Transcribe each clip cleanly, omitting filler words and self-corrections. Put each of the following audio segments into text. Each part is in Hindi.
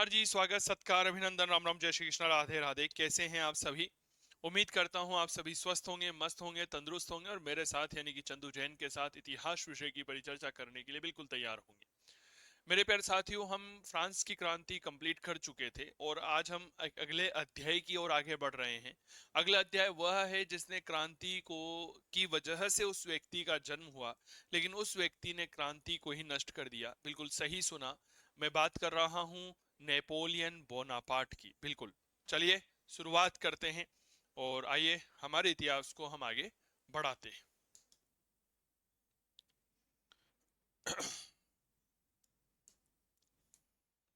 नमस्कार जी, स्वागत सत्कार अभिनंदन राम राम जय श्री कृष्ण राधे राधे। कैसे हैं आप सभी? उम्मीद करता हूं आप सभी स्वस्थ होंगे, मस्त होंगे, तंदुरुस्त होंगे और मेरे साथ यानी कि चंदू जैन के साथ इतिहास विषय की परिचर्चा करने के लिए बिल्कुल तैयार होंगे। मेरे प्यारे साथियों, हम फ्रांस की क्रांति कंप्लीट कर चुके थे और आज हम अगले अध्याय की ओर आगे बढ़ रहे हैं। अगला अध्याय वह है जिसने क्रांति को की वजह से उस व्यक्ति का जन्म हुआ, लेकिन उस व्यक्ति ने क्रांति को ही नष्ट कर दिया। बिल्कुल सही सुना, मैं बात कर रहा हूं नेपोलियन बोनापार्ट की। बिल्कुल, चलिए शुरुआत करते हैं और आइए हमारे इतिहास को हम आगे बढ़ाते हैं।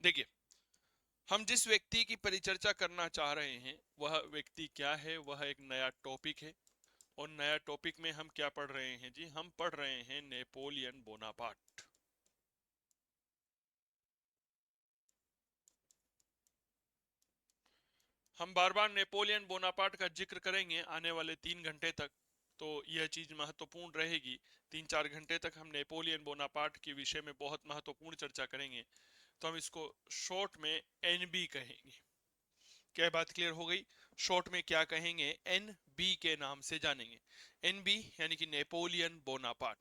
देखिए, हम जिस व्यक्ति की परिचर्चा करना चाह रहे हैं वह व्यक्ति क्या है, वह एक नया टॉपिक है। और नया टॉपिक में हम क्या पढ़ रहे हैं जी? हम पढ़ रहे हैं नेपोलियन बोनापार्ट। हम बार बार नेपोलियन बोनापार्ट का जिक्र करेंगे आने वाले 3 घंटे तक, तो यह चीज महत्वपूर्ण रहेगी। 3-4 घंटे तक हम नेपोलियन बोनापार्ट के विषय में बहुत महत्वपूर्ण चर्चा करेंगे, तो हम इसको शॉर्ट में एनबी कहेंगे। क्या बात क्लियर हो गई? शॉर्ट में क्या कहेंगे? एन बी के नाम से जानेंगे। एन बी यानी कि नेपोलियन बोनापार्ट।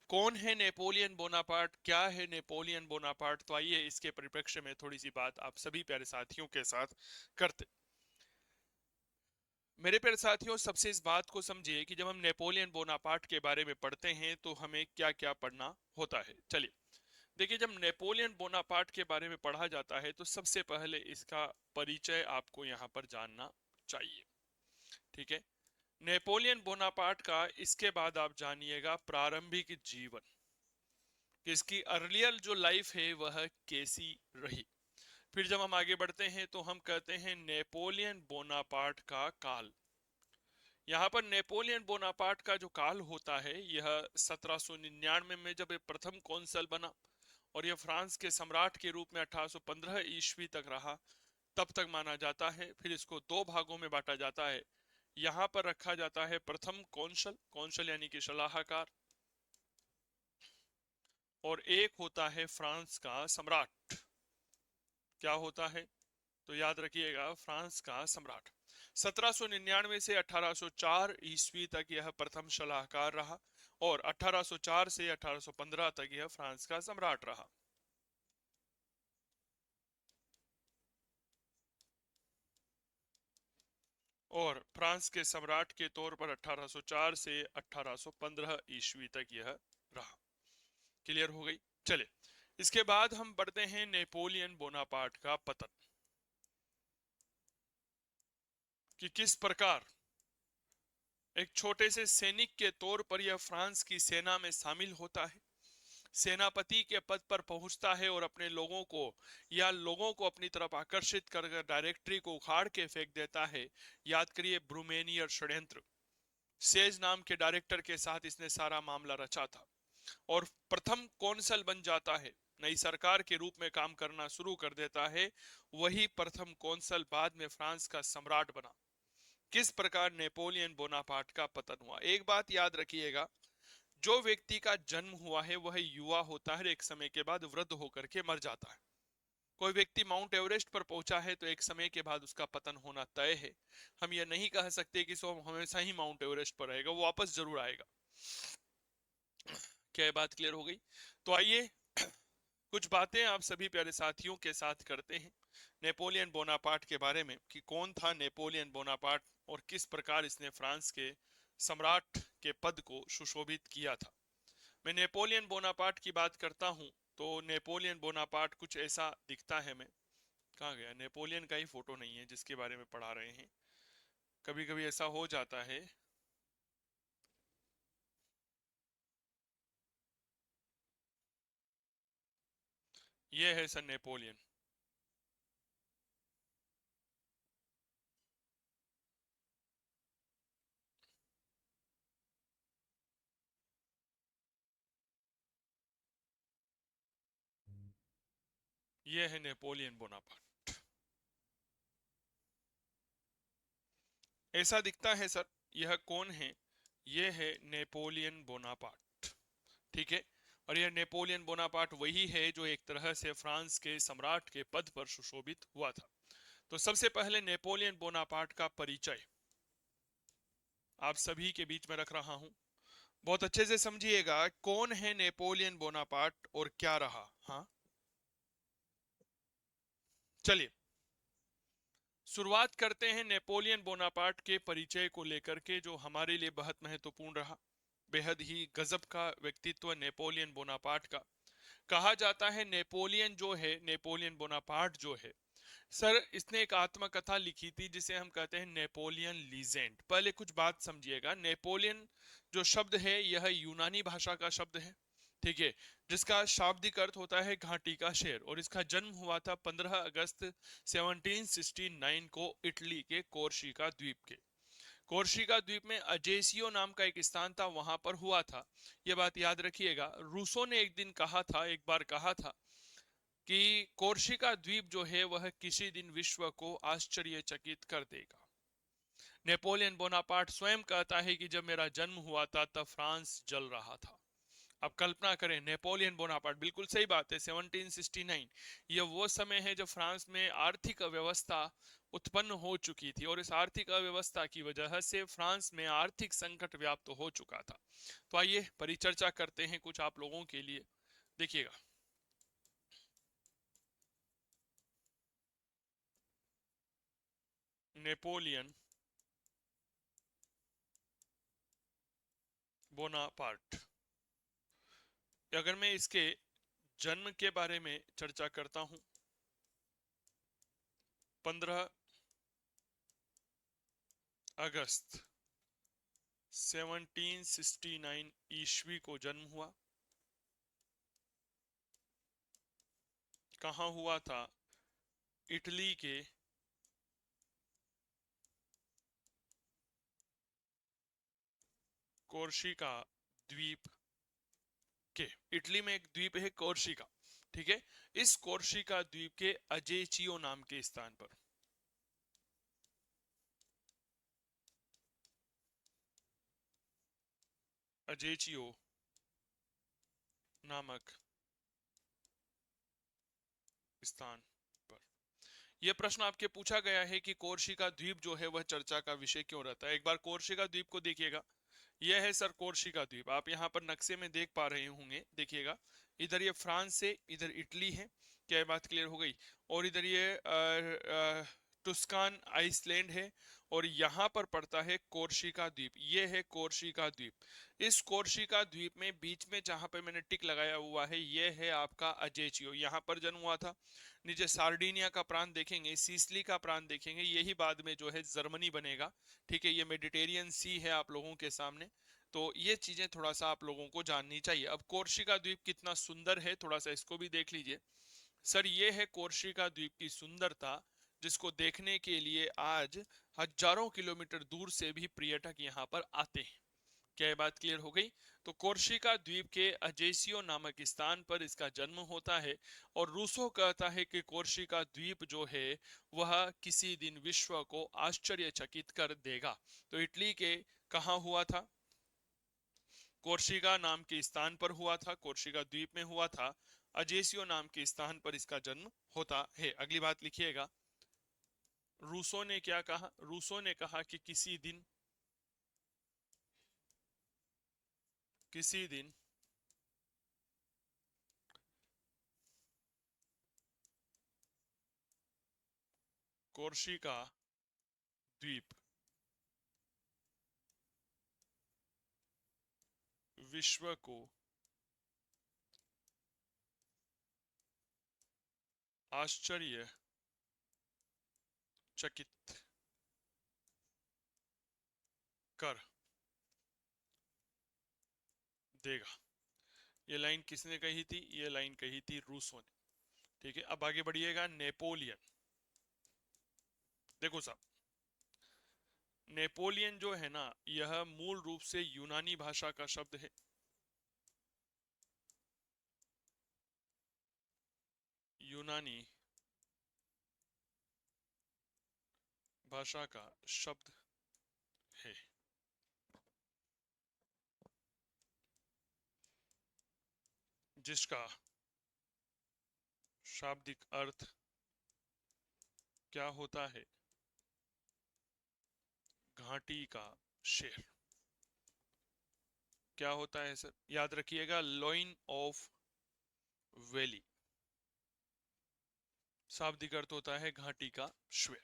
कौन है नेपोलियन बोनापार्ट? क्या है नेपोलियन बोनापार्ट? तो आइए इसके परिप्रेक्ष्य में थोड़ी सी बात आप सभी प्यारे साथियों के साथ करते। मेरे प्यारे साथियों, सबसे इस बात को समझिए कि जब हम नेपोलियन बोनापार्ट के बारे में पढ़ते हैं तो हमें क्या क्या पढ़ना होता है। चलिए देखिए, जब नेपोलियन बोनापार्ट के बारे में पढ़ा जाता है तो सबसे पहले इसका परिचय आपको यहाँ पर जानना चाहिए। ठीक है, नेपोलियन बोनापार्ट का इसके बाद आप जानिएगा प्रारंभिक जीवन, कि इसकी अर्लियर जो लाइफ है वह कैसी रही। फिर जब हम आगे बढ़ते हैं तो हम कहते हैं नेपोलियन बोनापार्ट का काल। यहाँ पर नेपोलियन बोनापार्ट का जो काल होता है यह 1799 में जब ये प्रथम कौंसल बना और यह फ्रांस के सम्राट के रूप में 1815 ईस्वी तक रहा, तब तक माना जाता है। फिर इसको दो भागों में बांटा जाता है। यहाँ पर रखा जाता है प्रथम कौंसल, कौंसल यानी कि सलाहकार, और एक होता है फ्रांस का सम्राट। क्या होता है? तो याद रखिएगा, फ्रांस का सम्राट। 1799 से 1804 ईस्वी तक यह प्रथम सलाहकार रहा और 1804 से 1815 तक यह फ्रांस का सम्राट रहा। और फ्रांस के सम्राट के तौर पर 1804 से 1815 ईस्वी तक यह रहा। क्लियर हो गई? चले, इसके बाद हम बढ़ते हैं नेपोलियन बोनापार्ट का पतन, कि किस प्रकार एक छोटे से सैनिक के तौर पर यह फ्रांस की सेना में शामिल होता है, सेनापति के पद पर पहुंचता है और अपने लोगों को या लोगों को अपनी तरफ आकर्षित कर डायरेक्टरी को उखाड़ के फेंक देता है। याद करिए, ब्रूमेनियर षड्यंत्र, सेज नाम के डायरेक्टर के साथ इसने सारा मामला रचा था और प्रथम कौंसल बन जाता है। नई सरकार के रूप में काम करना शुरू कर देता है। वही प्रथम कौंसल बाद में फ्रांस का सम्राट बना। किस प्रकार नेपोलियन बोनापार्ट का पतन हुआ? एक बात याद रखिएगा, जो व्यक्ति का जन्म हुआ है वह युवा होता है, एक समय के बाद वृद्ध होकर के मर जाता है। कोई व्यक्ति माउंट एवरेस्ट पर पहुंचा है तो एक समय के बाद उसका पतन होना तय है। हम यह नहीं कह सकते कि सो हमेशा ही माउंट एवरेस्ट पर रहेगा, वो वापस जरूर आएगा। क्या ये बात क्लियर हो गई? तो आइए कुछ बातें आप सभी प्यारे साथियों के साथ करते हैं नेपोलियन बोनापार्ट के बारे में, कि कौन था नेपोलियन बोनापार्ट और किस प्रकार इसने फ्रांस के सम्राट के पद को सुशोभित किया था। मैं नेपोलियन बोनापार्ट की बात करता हूं तो नेपोलियन बोनापार्ट कुछ ऐसा दिखता है। मैं कहाँ गया? नेपोलियन का ही फोटो नहीं है जिसके बारे में पढ़ा रहे हैं। कभी कभी ऐसा हो जाता है। यह है सर नेपोलियन। यह है नेपोलियन बोनापार्ट। ऐसा दिखता है सर। यह कौन है? यह है नेपोलियन बोनापार्ट। ठीक है, और यह नेपोलियन बोनापार्ट वही है जो एक तरह से फ्रांस के सम्राट के पद पर सुशोभित हुआ था। तो सबसे पहले नेपोलियन बोनापार्ट का परिचय आप सभी के बीच में रख रहा हूं। बहुत अच्छे से समझिएगा कौन है नेपोलियन बोनापार्ट और क्या रहा। हाँ, चलिए शुरुआत करते हैं नेपोलियन बोनापार्ट के परिचय को लेकर के, जो हमारे लिए बहुत महत्वपूर्ण रहा। बेहद ही गजब का व्यक्तित्व नेपोलियन बोनापार्ट का। कहा जाता है नेपोलियन जो है, नेपोलियन बोनापार्ट जो है सर, इसने एक आत्मकथा लिखी थी जिसे हम कहते हैं नेपोलियन लीजेंड। पहले कुछ बात समझिएगा, नेपोलियन जो शब्द है यह यूनानी भाषा का शब्द है, ठीक है, जिसका शाब्दिक अर्थ होता है घाटी का शेर, और इसका जन्म हुआ था 15 अगस्त 1769 को इटली के कोर्सिका द्वीप के। कोर्सिका द्वीप में अजेसियो नाम का एक स्थान था, वहां पर हुआ था। यह बात याद रखिएगा। रूसो ने एक दिन कहा था, एक बार कहा था कि कोर्सिका द्वीप जो है वह किसी दिन विश्व को आश्चर्यचकित कर देगा। नेपोलियन बोनापार्ट स्वयं कहता है कि जब मेरा जन्म हुआ था तब फ्रांस जल रहा था। अब कल्पना करें, नेपोलियन बोनापार्ट, बिल्कुल सही बात है, 1769 यह वो समय है जब फ्रांस में आर्थिक अव्यवस्था उत्पन्न हो चुकी थी, और इस आर्थिक अव्यवस्था की वजह से फ्रांस में आर्थिक संकट व्याप्त हो चुका था। तो आइए परिचर्चा करते हैं कुछ आप लोगों के लिए। देखिएगा, नेपोलियन बोनापार्ट, अगर मैं इसके जन्म के बारे में चर्चा करता हूं, 15 अगस्त 1769 ईस्वी को जन्म हुआ। कहां हुआ था? इटली के कोर्सिका द्वीप के, इटली में एक द्वीप है कोर्सिका, ठीक है, इस कोर्सिका द्वीप के अजेचियो नाम के स्थान पर। अजेचियो नामक स्थान पर यह प्रश्न आपके पूछा गया है कि कोर्सिका द्वीप जो है वह चर्चा का विषय क्यों रहता है। एक बार कोर्सिका द्वीप को देखिएगा, यह है सर कोर्सिका द्वीप, आप यहाँ पर नक्शे में देख पा रहे होंगे। देखिएगा, इधर ये फ्रांस है, इधर इटली है, क्या बात क्लियर हो गई? और इधर ये टुस्कान आइसलैंड है, और यहाँ पर पड़ता है कोर्सिका द्वीप। ये है कोर्सिका द्वीप। इस कोर्सिका द्वीप में बीच में जहां पे मैंने टिक लगाया हुआ है, ये है आपका अजेचियो, यहाँ पर जन्म हुआ था। नीचे सार्डिनिया का प्रांत देखेंगे, सिसिली का प्रांत देखेंगे, यही बाद में जो है जर्मनी बनेगा, ठीक है। ये मेडिटेरियन सी है आप लोगों के सामने, तो ये चीजें थोड़ा सा आप लोगों को जाननी चाहिए। अब कोर्सिका द्वीप कितना सुंदर है, थोड़ा सा इसको भी देख लीजिए। सर, ये है कोर्सिका द्वीप की सुंदरता, जिसको देखने के लिए आज हजारों किलोमीटर दूर से भी पर्यटक यहाँ पर आते हैं। क्या ये बात क्लियर हो गई? तो कोर्सिका द्वीप के अजेसियो नामक स्थान पर इसका जन्म होता है, और रूसो कहता है कि कोर्सिका द्वीप जो है वह किसी दिन विश्व को आश्चर्यचकित कर देगा। तो इटली के कहाँ हुआ था? कोर्सिका नाम के स्थान पर हुआ था, कोर्सिका द्वीप में हुआ था। अजेसियो नाम के स्थान पर इसका जन्म होता है। अगली बात लिखिएगा, रूसो ने क्या कहा? रूसो ने कहा कि किसी दिन कोर्सिका द्वीप विश्व को आश्चर्यचकित कर देगा। ये लाइन किसने कही थी? ये लाइन कही थी रूसो ने, ठीक है। अब आगे बढ़िएगा, नेपोलियन। देखो साहब, नेपोलियन जो है ना, यह मूल रूप से यूनानी भाषा का शब्द है। यूनानी भाषा का शब्द है। जिसका शाब्दिक अर्थ क्या होता है? घाटी का शेर। क्या होता है सर? याद रखिएगा, लोइन ऑफ वैली। शाब्दिक अर्थ होता है घाटी का शेर।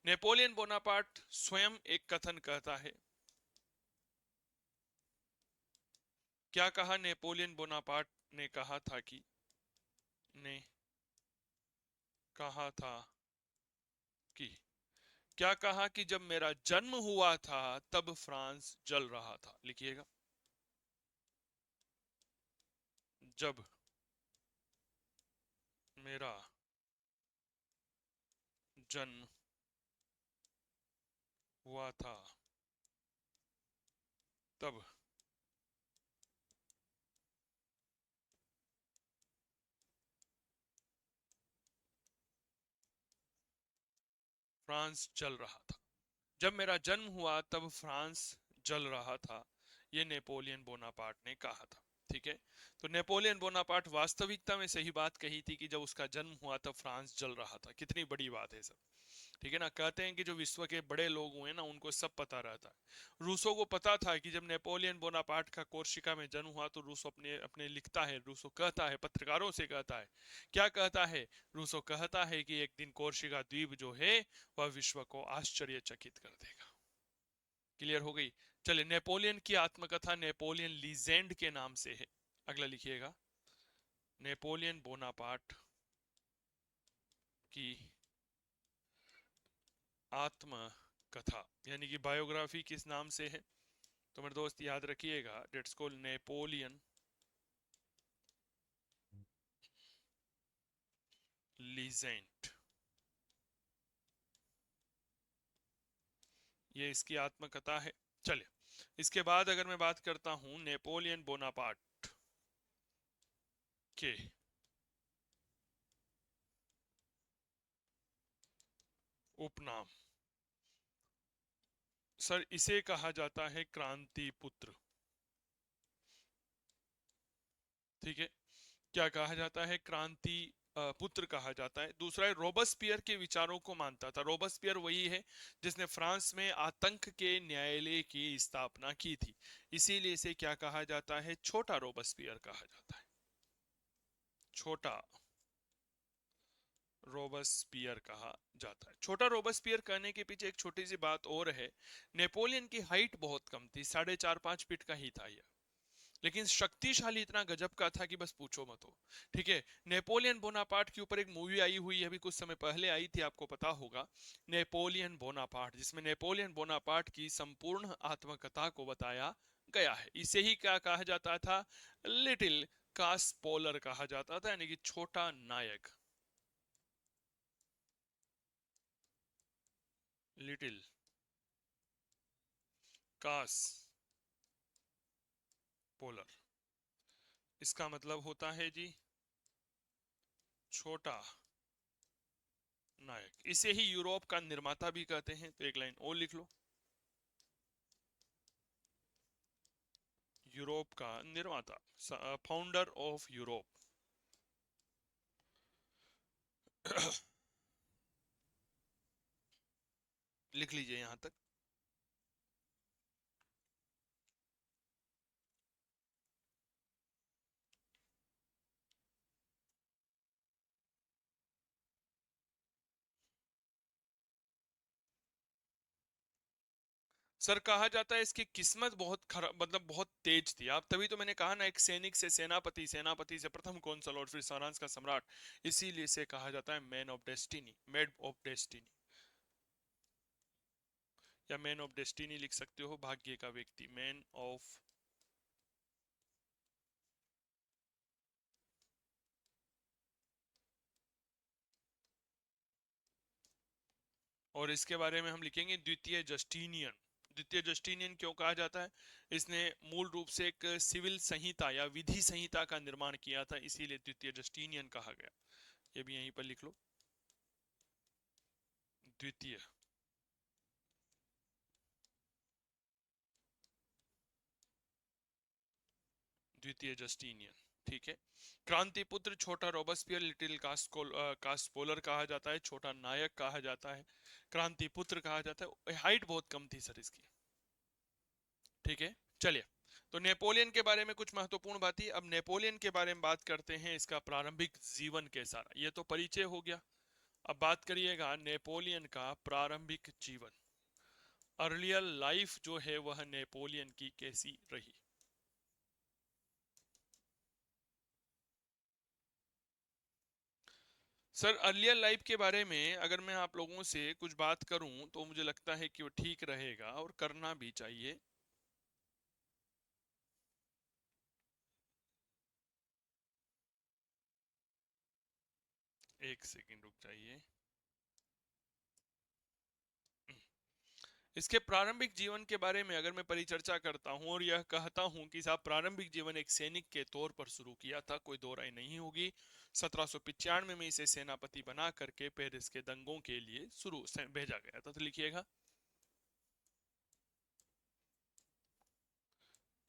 नेपोलियन बोनापार्ट स्वयं एक कथन कहता है। क्या कहा नेपोलियन बोनापार्ट ने? कहा था कि ने कहा था कि क्या कहा कि जब मेरा जन्म हुआ था तब फ्रांस जल रहा था। लिखिएगा, जब मेरा जन्म हुआ था तब फ्रांस जल रहा था। जब मेरा जन्म हुआ तब फ्रांस जल रहा था, ये नेपोलियन बोनापार्ट ने कहा था। ठीक है, तो नेपोलियन बोनापार्ट वास्तविकता में सही बात कही थी कि जब उसका जन्म हुआ तब फ्रांस जल रहा था। कितनी बड़ी बात है सब। ठीक है ना, कहते हैं कि जो विश्व के बड़े लोग हुए ना उनको सब पता रहता है। रूसो को पता था कि जब नेपोलियन बोनापार्ट का कोर्सिका में जन्म हुआ तो रूसो अपने अपने लिखता है, रूसो कहता है, पत्रकारों से कहता है। क्या कहता है? रूसो कहता है कि एक दिन कोर्सिका द्वीप जो है वह विश्व को आश्चर्यचकित कर देगा। क्लियर हो गई? चलिए, नेपोलियन की आत्मकथा नेपोलियन लीजेंड के नाम से है। अगला लिखिएगा, नेपोलियन बोनापार्ट की आत्मकथा यानी कि बायोग्राफी किस नाम से है? तो मेरे दोस्त याद रखिएगा, लेट्स कॉल नेपोलियन लीजेंड। ये इसकी आत्मकथा है। चलिए, इसके बाद अगर मैं बात करता हूं नेपोलियन बोनापार्ट के उपनाम, सर इसे कहा जाता है क्रांति पुत्र। ठीक है, क्या कहा जाता है? क्रांति पुत्र कहा जाता है। दूसरा है, रोबस्पियर के विचारों को मानता था। रोबस्पियर वही है जिसने फ्रांस में आतंक के न्यायालय की स्थापना की थी, इसीलिए इसे क्या कहा जाता है? छोटा रोबस्पियर कहा जाता है। छोटा रोबस्पियर कहा जाता है। छोटा रोबस्पियर कहने के पीछे एक छोटी सी बात और है। नेपोलियन की हाइट बहुत कम थी, 4.5-5 फीट का ही था यह, लेकिन शक्तिशाली इतना गजब का था कि बस पूछो मत हो। ठीक है, नेपोलियन बोनापार्ट के ऊपर एक मूवी आई हुई है, अभी कुछ समय पहले आई थी, आपको पता होगा, नेपोलियन बोनापार्ट, जिसमें नेपोलियन बोनापार्ट की संपूर्ण आत्मकथा को बताया गया है। इसे ही क्या कहा जाता था? लिटिल कास्पोलर कहा जाता था, यानी कि छोटा नायक। लिटिल कास पोलर, इसका मतलब होता है जी छोटा नायक। इसे ही यूरोप का निर्माता भी कहते हैं। तो एक लाइन और लिख लो, यूरोप का निर्माता, फाउंडर ऑफ यूरोप। लिख लीजिए यहां तक। सर कहा जाता है इसकी किस्मत बहुत खराब, मतलब बहुत तेज थी। आप तभी तो मैंने कहा ना, एक सैनिक से सेनापति, सेनापति से प्रथम कौंसल और फिर सारांश का सम्राट, इसीलिए इसे कहा जाता है man of destiny, made of destiny, या मैन ऑफ डेस्टिनी लिख सकते हो, भाग्य का व्यक्ति, मैन ऑफ। और इसके बारे में हम लिखेंगे द्वितीय जस्टिनियन। द्वितीय जस्टिनियन क्यों कहा जाता है? इसने मूल रूप से एक सिविल संहिता या विधि संहिता का निर्माण किया था, इसीलिए द्वितीय जस्टिनियन कहा गया। ये भी यहीं पर लिख लो, द्वितीय द्वितीय जस्टिनियन। ठीक है। क्रांति पुत्र, छोटा रोबस्पियर, लिटिल कास्पोलर कहा जाता है, छोटा नायक कहा जाता है, क्रांति पुत्र कहा जाता है। हाइट बहुत कम थी सर इसकी। ठीक है, चलिए। तो नेपोलियन के बारे में कुछ महत्वपूर्ण बातें। अब नेपोलियन के बारे में बात करते हैं, इसका प्रारंभिक जीवन कैसा रहा, ये तो परिचय हो गया। अब बात करिएगा नेपोलियन का प्रारंभिक जीवन, अर्लियर लाइफ जो है वह नेपोलियन की कैसी रही। सर अर्लियर लाइफ के बारे में अगर मैं आप लोगों से कुछ बात करूं तो मुझे लगता है कि वो ठीक रहेगा और करना भी चाहिए। एक सेकंड रुक जाइए। इसके प्रारंभिक जीवन के बारे में अगर मैं परिचर्चा करता हूं और यह कहता हूं कि साहब प्रारंभिक जीवन एक सैनिक के तौर पर शुरू किया था, कोई दो राय नहीं होगी। 1795 में इसे सेनापति बना करके पेरिस के दंगों के लिए शुरू से भेजा गया था। तो लिखिएगा,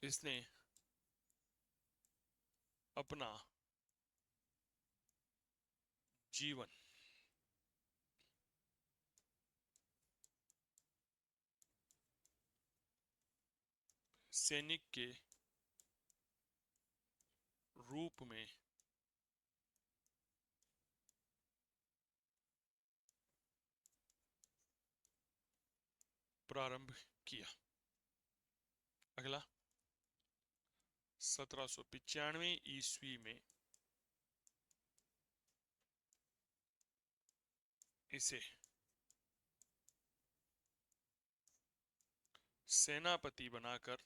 इसने अपना जीवन सैनिक के रूप में प्रारंभ किया। अगला, 1795 ईस्वी में इसे सेनापति बनाकर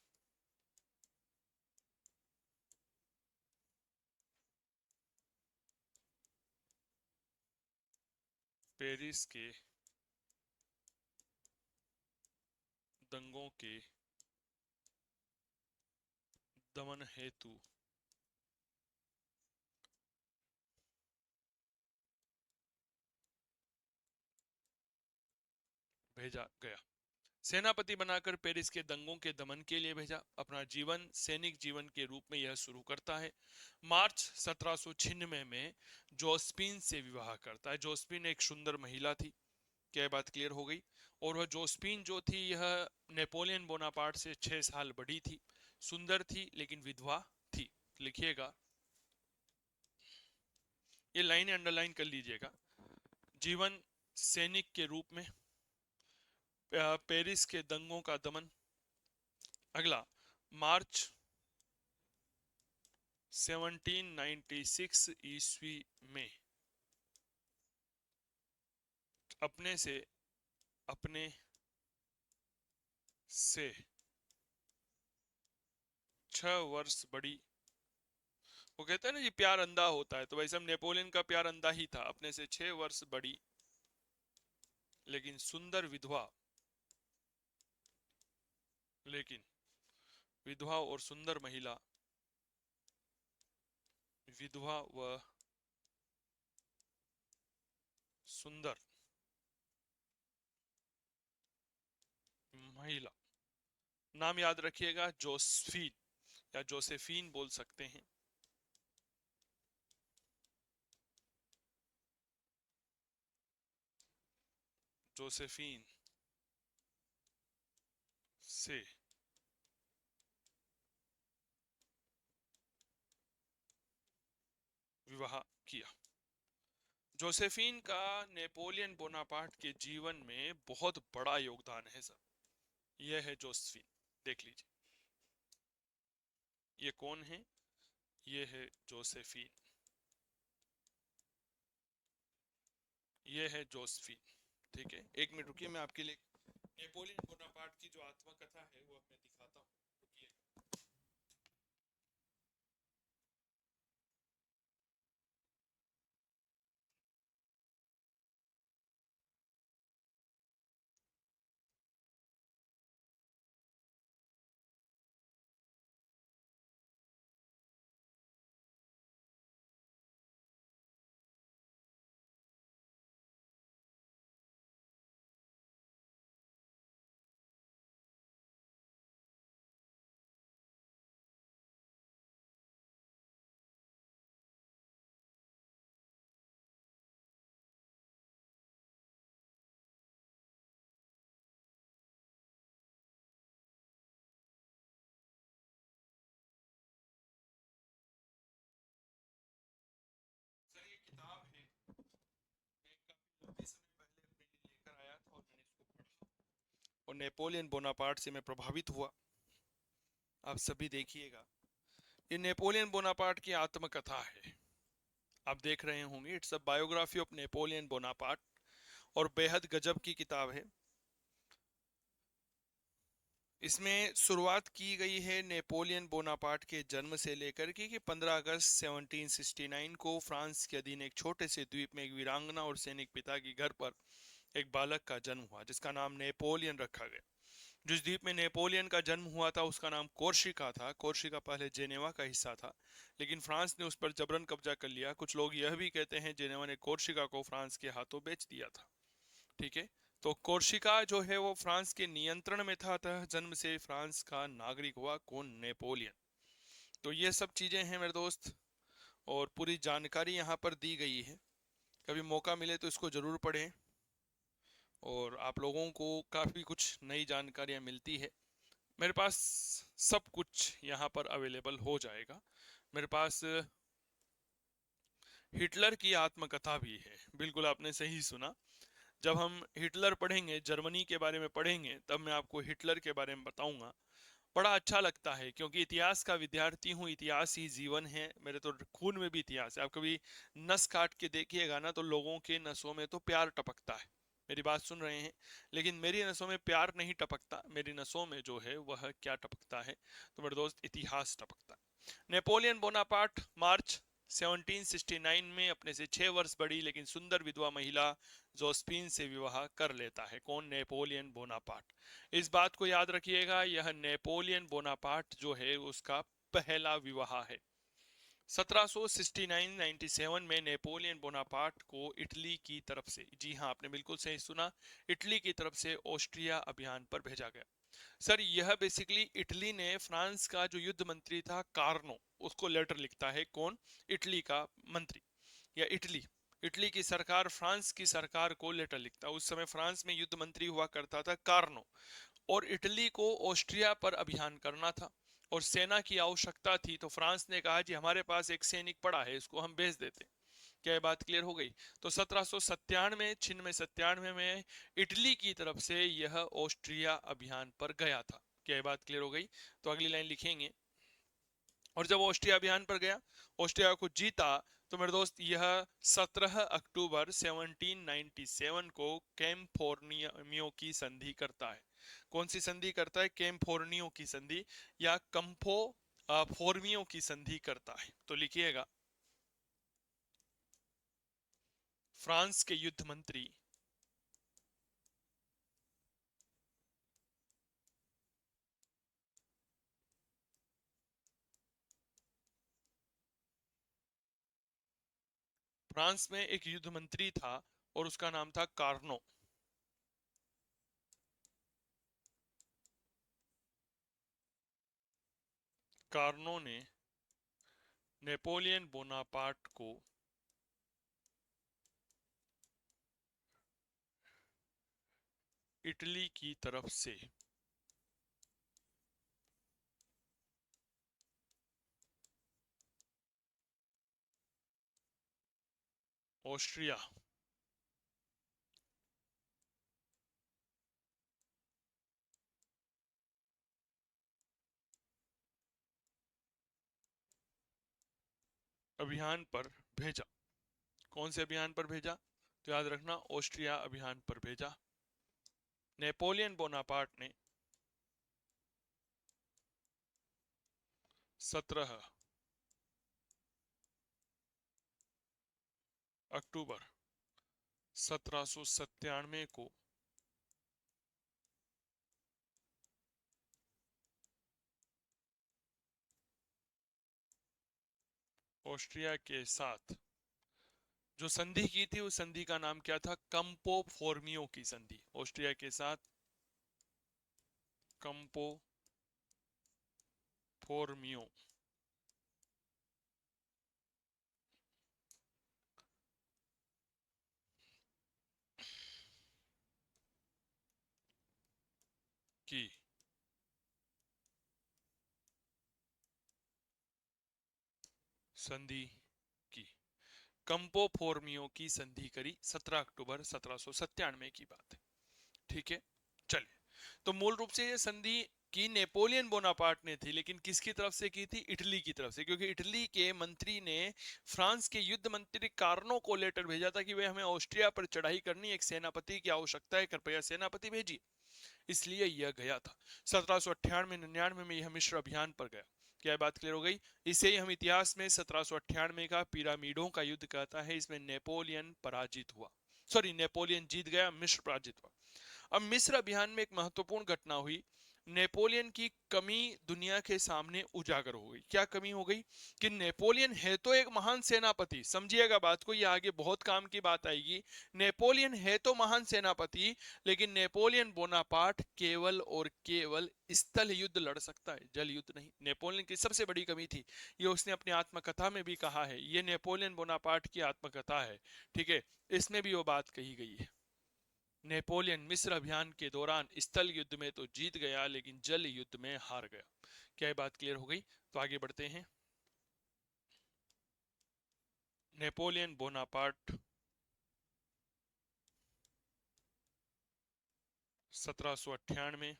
पेरिस के दंगों के दमन हेतु भेजा गया। सेनापति बनाकर पेरिस के दंगों के दमन के लिए भेजा। अपना जीवन सैनिक जीवन के रूप में यह शुरू करता है। मार्च 1796 में जोस्पीन से विवाह करता है। जोस्पीन एक सुंदर महिला थी, क्या बात क्लियर हो गई। और वह जोस्पीन जो थी यह नेपोलियन बोनापार्ट से 6 साल बड़ी थी, सुंदर थी लेकिन विधवा थी। लिखिएगा, ये लाइन अंडरलाइन कर लीजिएगा। जीवन सैनिक के रूप में, पेरिस के दंगों का दमन। अगला, मार्च 1796 ईस्वी में अपने से अपने से 6 वर्ष बड़ी, वो कहते हैं ना जी प्यार अंधा होता है, तो वैसे हम नेपोलियन का प्यार अंधा ही था। अपने से 6 वर्ष बड़ी लेकिन सुंदर विधवा, लेकिन विधवा और सुंदर महिला, विधवा व सुंदर महिला, नाम याद रखिएगा जोसेफीन या जोसेफीन बोल सकते हैं। जोसेफीन से विवाह किया। जोसेफीन का नेपोलियन बोनापार्ट के जीवन में बहुत बड़ा योगदान है सर। यह है जोसेफीन, देख लीजिए, ये कौन है, ये है जोसेफीन, ये है जोसेफीन। ठीक है, एक मिनट रुकिए, मैं आपके लिए नेपोलियन बोनापार्ट की जो आत्मकथा है वो मैं दिखाता हूँ। नेपोलियन बोनापार्ट से मैं प्रभावित हुआ। आप सभी देखिएगा, ये नेपोलियन बोनापार्ट की आत्मकथा है। आप देख रहे होंगे, it's a biography of Napoleon Bonaparte, और बेहद गजब की किताब है। इसमें शुरुआत की गई है नेपोलियन बोनापार्ट के जन्म से लेकर के कि 15 अगस्त 1769 को फ्रांस के अधीन एक छोटे से द्वीप में एक वीरांगना और सैनिक पिता के घर पर एक बालक का जन्म हुआ, जिसका नाम नेपोलियन रखा गया। जिस द्वीप में नेपोलियन का जन्म हुआ था उसका नाम कोर्सिका था। कोर्सिका पहले जेनेवा का हिस्सा था, लेकिन फ्रांस ने उस पर जबरन कब्जा कर लिया। कुछ लोग यह भी कहते हैं जेनेवा ने कोर्सिका को फ्रांस के हाथों बेच दिया था। ठीक है, तो कोर्सिका जो है वो फ्रांस के नियंत्रण में था, अतः जन्म से फ्रांस का नागरिक हुआ कौन? नेपोलियन। तो ये सब चीजें हैं मेरे दोस्त, और पूरी जानकारी यहाँ पर दी गई है। कभी मौका मिले तो इसको जरूर पढ़ें, और आप लोगों को काफी कुछ नई जानकारियां मिलती है। मेरे पास सब कुछ यहाँ पर अवेलेबल हो जाएगा। मेरे पास हिटलर की आत्मकथा भी है। बिल्कुल आपने सही सुना। जब हम हिटलर पढ़ेंगे, जर्मनी के बारे में पढ़ेंगे, तब मैं आपको हिटलर के बारे में बताऊंगा। बड़ा अच्छा लगता है, क्योंकि इतिहास का विद्यार्थी हूँ, इतिहास ही जीवन है। मेरे तो खून में भी इतिहास है। आप कभी नस काट के देखिएगा ना, तो लोगों के नसों में तो प्यार टपकता है। मेरी बात सुन रहे हैं? लेकिन मेरी नसों में प्यार नहीं टपकता, मेरी नसों में जो है वह क्या टपकता है? तो मेरे दोस्त, इतिहास टपकता है। नेपोलियन बोनापार्ट मार्च 1769 में अपने से 6 वर्ष बड़ी लेकिन सुंदर विधवा महिला जोस्फीन से विवाह कर लेता है। कौन? Napoleon Bonaparte. इस बात को याद रखिएगा, यह नेपोलियन बोनापार्ट जो है उसका पहला विवाह है। 1769-97 में नेपोलियन बोनापार्ट को इटली की तरफ से, जी हाँ आपने बिल्कुल सही सुना, इटली की तरफ से ऑस्ट्रिया अभियान पर भेजा गया। सर, यह बेसिकली इटली ने फ्रांस का जो युद्ध मंत्री था कार्नो, उसको लेटर लिखता है। कौन? इटली का मंत्री, या इटली इटली की सरकार फ्रांस की सरकार को लेटर लिखता है। उस समय फ्रांस में युद्ध मंत्री हुआ करता था कार्नो, और इटली को ऑस्ट्रिया पर अभियान करना था और सेना की आवश्यकता थी। तो फ्रांस ने कहा जी हमारे पास एक सैनिक पड़ा है, इसको हम भेज देते। क्या ये बात क्लियर हो गई? तो 1797 96 में इटली की तरफ से यह ऑस्ट्रिया अभियान पर गया था। क्या ये बात क्लियर हो गई? तो अगली लाइन लिखेंगे, और जब ऑस्ट्रिया अभियान पर गया, ऑस्ट्रिया को जीता, तो मेरे दोस्त यह 17 अक्टूबर 1797 को कैम्फोर्नियो की संधि करता है। कौन सी संधि करता है? कैम्फोर्नियो की संधि, या कंफो फोर्मियो की संधि करता है। तो लिखिएगा, फ्रांस के युद्ध मंत्री फ्रांस में एक युद्ध मंत्री था और उसका नाम था कार्नो। कार्नो ने नेपोलियन बोनापार्ट को इटली की तरफ से ऑस्ट्रिया अभियान पर भेजा। कौन से अभियान पर भेजा? तो याद रखना, ऑस्ट्रिया अभियान पर भेजा। नेपोलियन बोनापार्ट ने 17 अक्टूबर 1797 को ऑस्ट्रिया के साथ जो संधि की थी, उस संधि का नाम क्या था? कंपो फोर्मियो की संधि। ऑस्ट्रिया के साथ कंपो फोर्मियो की संधि की। कंपो फोर्मियो की संधि करी 17 अक्टूबर 1797 की बात है। ठीक है, चलिए तो मूल रूप से ये संधि की नेपोलियन बोनापार्ट ने थी, लेकिन किसकी तरफ से की थी? इटली की तरफ से, क्योंकि इटली के मंत्री ने फ्रांस के युद्ध मंत्री कार्नो को लेटर भेजा था कि वे हमें ऑस्ट्रिया पर चढ़ाई करनी, एक सेनापति की आवश्यकता है, कृपया सेनापति भेजिए। इसलिए यह गया था 1798-99 में यह मिस्र अभियान पर गया। क्या बात क्लियर हो गई? इसे हम इतिहास में 1798 का पिरामिडों का युद्ध कहता है। इसमें नेपोलियन पराजित हुआ, सॉरी नेपोलियन जीत गया, मिस्र पराजित हुआ। अब मिस्र अभियान में एक महत्वपूर्ण घटना हुई। नेपोलियन की कमी दुनिया के सामने उजागर हो गई। क्या कमी हो गई? कि नेपोलियन है तो एक महान सेनापति, समझिएगा बात को, ये आगे बहुत काम की बात आएगी। नेपोलियन है तो महान सेनापति, लेकिन नेपोलियन बोनापार्ट केवल और केवल स्थल युद्ध लड़ सकता है, जल युद्ध नहीं। नेपोलियन की सबसे बड़ी कमी थी, ये उसने अपनी आत्मकथा में भी कहा है। ये नेपोलियन बोनापार्ट की आत्मकथा है, ठीक है, इसमें भी वो बात कही गई है। नेपोलियन मिस्र अभियान के दौरान स्थल युद्ध में तो जीत गया, लेकिन जल युद्ध में हार गया। क्या ये बात क्लियर हो गई? तो आगे बढ़ते हैं। नेपोलियन बोनापार्ट 1798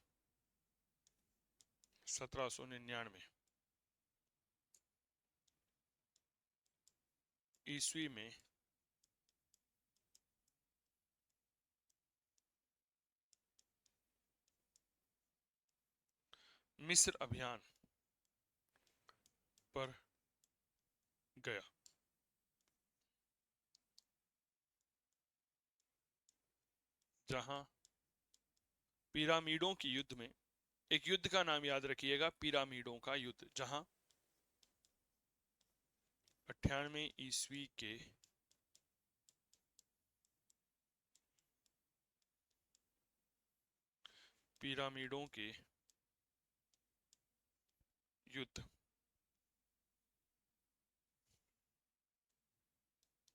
1799 ईस्वी में मिस्र अभियान पर गया, जहां पिरामिडों की युद्ध में, एक युद्ध का नाम याद रखिएगा, पिरामिडों का युद्ध, जहां 98 ईस्वी के पिरामिडों के युद्ध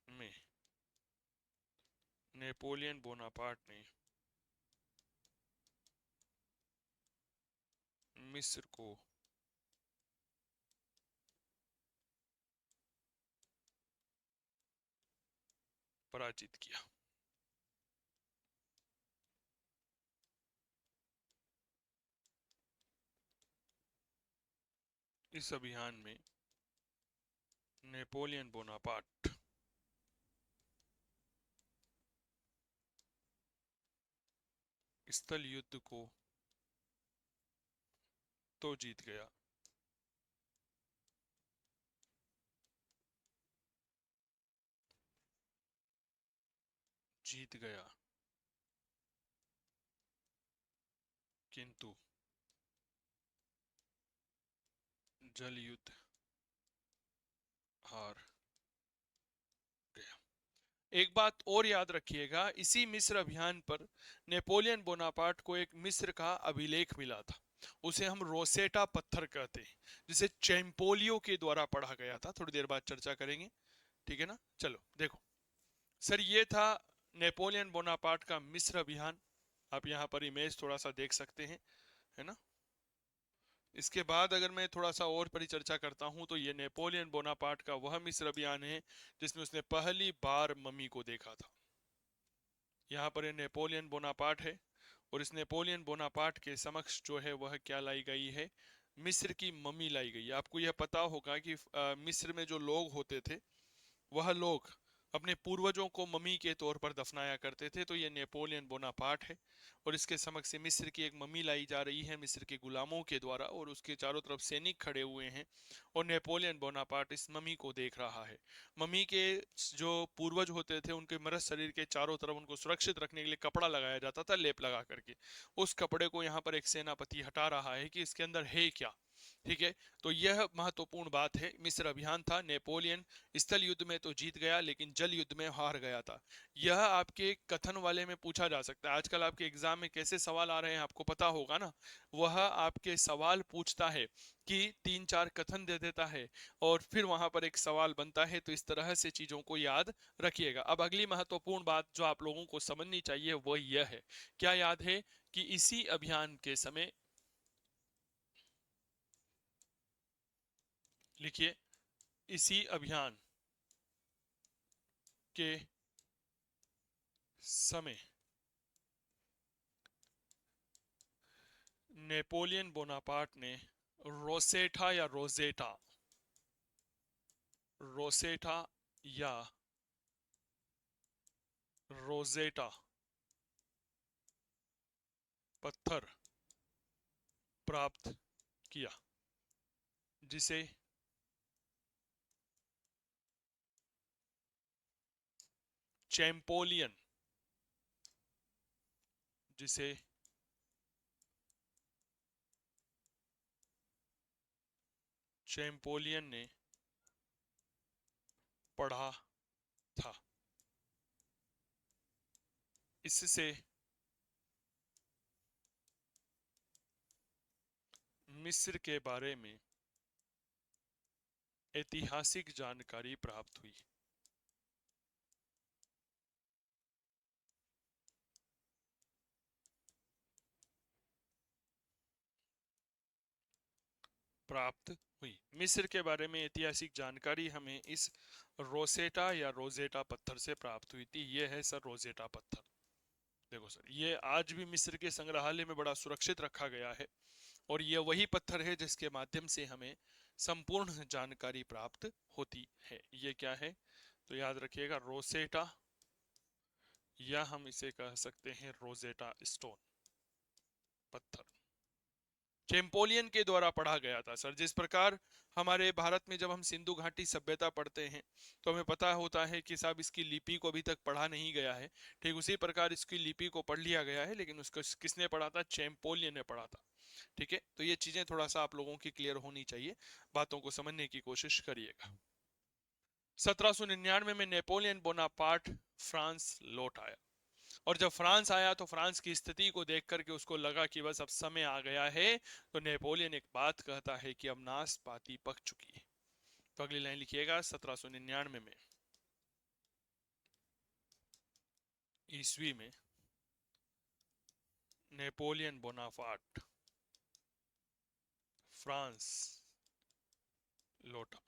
में नेपोलियन बोनापार्ट ने मिस्र को पराजित किया। इस अभियान में नेपोलियन बोनापार्ट स्थल युद्ध को तो जीत गया, जीत गया, किंतु जल युद्ध हार गया। एक बात और याद रखिएगा, इसी मिस्र अभियान पर नेपोलियन बोनापार्ट को एक मिस्र का अभिलेख मिला था। उसे हम रोसेटा पत्थर कहते हैं, जिसे चैंपोलियो के द्वारा पढ़ा गया था। थोड़ी देर बाद चर्चा करेंगे, ठीक है ना? चलो देखो सर, ये था नेपोलियन बोनापार्ट का मिस्र अभियान। आप यहाँ पर इमेज थोड़ा सा देख सकते हैं, है ना? इसके बाद अगर मैं थोड़ा सा और परिचर्चा करता हूं, तो ये नेपोलियन बोनापार्ट का वह मिस्र अभियान है जिसमें उसने पहली बार मम्मी को देखा था। यहाँ पर ये नेपोलियन बोनापार्ट है, और इस नेपोलियन बोनापार्ट के समक्ष जो है वह क्या लाई गई है? मिस्र की मम्मी लाई गई है। आपको यह पता होगा कि मिस्र में जो लोग होते थे, वह लोग अपने पूर्वजों को मम्मी के तौर पर दफनाया करते थे। तो ये नेपोलियन बोनापार्ट है, और इसके समक्ष से मिस्र की एक मम्मी लाई जा रही है मिस्र के गुलामों के द्वारा, और उसके चारों तरफ सैनिक खड़े हुए हैं, और नेपोलियन बोनापार्ट इस मम्मी को देख रहा है। मम्मी के जो पूर्वज होते थे, उनके मृत शरीर के चारों तरफ उनको सुरक्षित रखने के लिए कपड़ा लगाया जाता था, लेप लगा करके। उस कपड़े को यहाँ पर एक सेनापति हटा रहा है कि इसके अंदर है क्या, ठीक है? तो यह महत्वपूर्ण बात है। मिस्र अभियान था, नेपोलियन स्थल युद्ध में तो जीत गया, लेकिन जल युद्ध में हार गया था। यह आपके कथन वाले में पूछा जा सकता है। आजकल आपके एग्जाम में कैसे सवाल आ रहे हैं आपको पता होगा ना। वह आपके सवाल पूछता है कि 3-4 कथन दे देता है, और फिर वहां पर एक सवाल बनता है। तो इस तरह से चीजों को याद रखिएगा। अब अगली महत्वपूर्ण बात जो आप लोगों को समझनी चाहिए वह यह है, क्या याद है कि इसी अभियान के समय, लिखिए, इसी अभियान के समय नेपोलियन बोनापार्ट ने रोसेटा या रोजेटा, रोसेटा या रोजेटा पत्थर प्राप्त किया, जिसे चैंपोलियन, जिसे चैंपोलियन ने पढ़ा था। इससे मिस्र के बारे में ऐतिहासिक जानकारी प्राप्त हुई। प्राप्त हुई मिस्र के बारे में ऐतिहासिक जानकारी हमें इस रोसेटा या रोजेटा पत्थर से प्राप्त हुई थी। ये है सर रोजेटा पत्थर। देखो सर, ये आज भी मिस्र के संग्रहालय में बड़ा सुरक्षित रखा गया है और ये वही पत्थर है जिसके माध्यम से हमें संपूर्ण जानकारी प्राप्त होती है। ये क्या है तो याद रखिएगा, रोसेटा, या हम इसे कह सकते हैं रोजेटा स्टोन पत्थर। चैंपोलियन के द्वारा पढ़ा गया था सर। जिस प्रकार हमारे भारत में जब हम सिंधु घाटी सभ्यता पढ़ते हैं तो हमें पता होता है कि साहब इसकी लिपि को अभी तक पढ़ा नहीं गया है, ठीक उसी प्रकार इसकी लिपि को पढ़ लिया गया है, लेकिन उसको किसने पढ़ा था? चैंपोलियन ने पढ़ा था। ठीक है, तो ये चीजें थोड़ा सा आप लोगों की क्लियर होनी चाहिए, बातों को समझने की कोशिश करिएगा। 1799 में नेपोलियन बोनापार्ट फ्रांस लौट आया और जब फ्रांस आया तो फ्रांस की स्थिति को देख करके उसको लगा कि बस अब समय आ गया है, तो नेपोलियन एक बात कहता है कि अब नाशपाती पक चुकी है। तो अगली लाइन लिखिएगा, 1799 में ईस्वी में नेपोलियन बोनापार्ट फ्रांस लौटा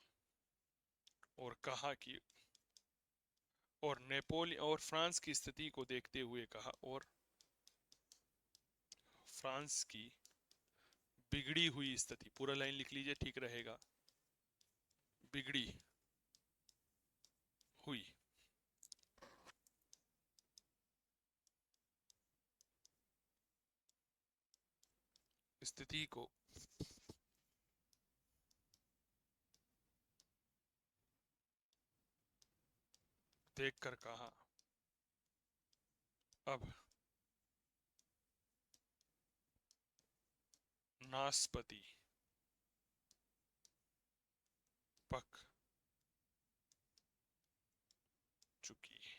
और कहा कि, और नेपोलियन और फ्रांस की स्थिति को देखते हुए कहा, और फ्रांस की बिगड़ी हुई स्थिति, पूरा लाइन लिख लीजिए ठीक रहेगा, बिगड़ी हुई स्थिति को देखकर कहा, अब नाशपाती पक चुकी है।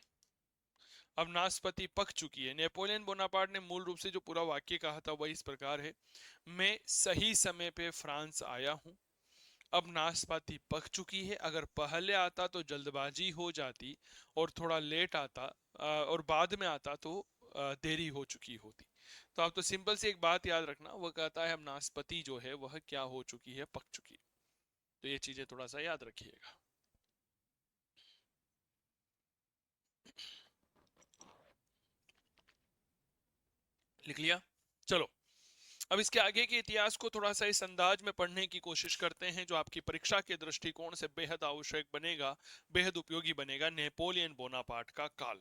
अब नाशपाती पक चुकी है। नेपोलियन बोनापार्ट ने मूल रूप से जो पूरा वाक्य कहा था वह इस प्रकार है, मैं सही समय पे फ्रांस आया हूं, अब नाशपाती पक चुकी है। अगर पहले आता तो जल्दबाजी हो जाती और थोड़ा लेट आता और बाद में आता तो देरी हो चुकी होती। तो आप तो सिंपल से एक बात याद रखना, वह कहता है अब नाशपाती जो है वह क्या हो चुकी है? पक चुकी है। तो ये चीजें थोड़ा सा याद रखिएगा। लिख लिया? चलो अब इसके आगे के इतिहास को थोड़ा सा इस अंदाज में पढ़ने की कोशिश करते हैं जो आपकी परीक्षा के दृष्टिकोण से बेहद आवश्यक बनेगा, बेहद उपयोगी बनेगा। नेपोलियन बोनापार्ट का काल।